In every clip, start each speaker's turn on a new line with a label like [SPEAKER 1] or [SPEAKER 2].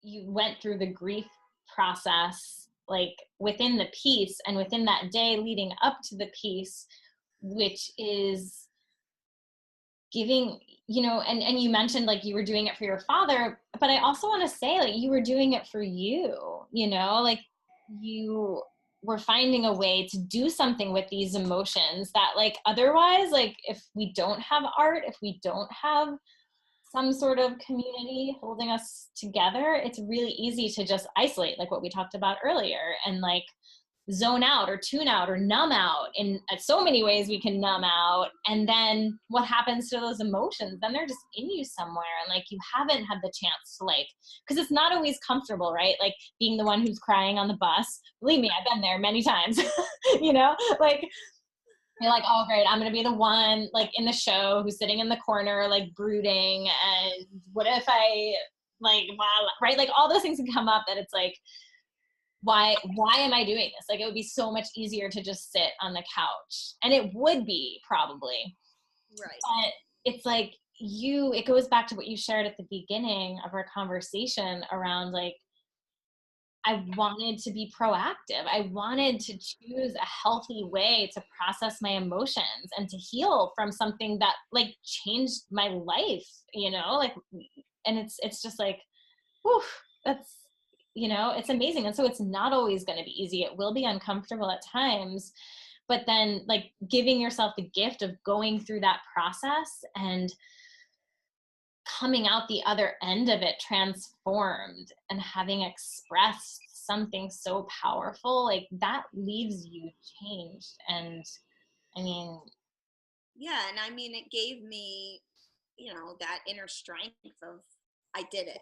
[SPEAKER 1] you went through the grief process, like within the piece and within that day leading up to the piece, which is giving, you know, and you mentioned like you were doing it for your father, but I also want to say like you were doing it for you, you know, like you were finding a way to do something with these emotions that like otherwise, like if we don't have art, if we don't have some sort of community holding us together, it's really easy to just isolate, like what we talked about earlier, and like zone out or tune out or numb out. In so many ways we can numb out. And then what happens to those emotions? Then they're just in you somewhere. And like, you haven't had the chance to like, because it's not always comfortable, right? Like being the one who's crying on the bus. Believe me, I've been there many times, you know, like you're like, oh great, I'm going to be the one like in the show who's sitting in the corner, like brooding. And what if I like, right? Like all those things can come up that it's like, why am I doing this? Like, it would be so much easier to just sit on the couch, and it would be probably,
[SPEAKER 2] right.
[SPEAKER 1] But it's like it goes back to what you shared at the beginning of our conversation around like, I wanted to be proactive. I wanted to choose a healthy way to process my emotions and to heal from something that like changed my life, you know, like, and it's just like, whew, that's, you know, it's amazing. And so it's not always going to be easy. It will be uncomfortable at times, but then like giving yourself the gift of going through that process and coming out the other end of it transformed and having expressed something so powerful, like that leaves you changed. And I mean,
[SPEAKER 2] Yeah, and I mean, it gave me, you know, that inner strength of I did it.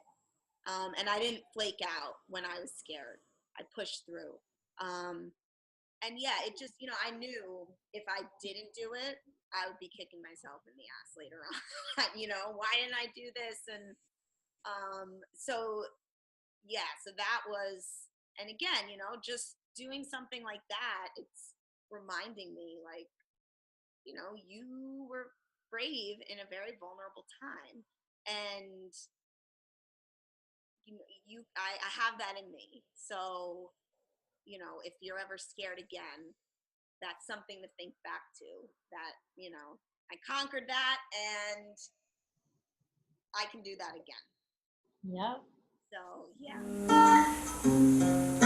[SPEAKER 2] And I didn't flake out when I was scared. I pushed through. Um, and yeah, it just, you know, I knew if I didn't do it, I would be kicking myself in the ass later on. You know, why didn't I do this? And so, yeah, so that was, and again, you know, just doing something like that, it's reminding me, like, you know, you were brave in a very vulnerable time. And I have that in me. So, you know, if you're ever scared again, that's something to think back to, that, you know, I conquered that and I can do that again.
[SPEAKER 1] yep.
[SPEAKER 2] So, yeah.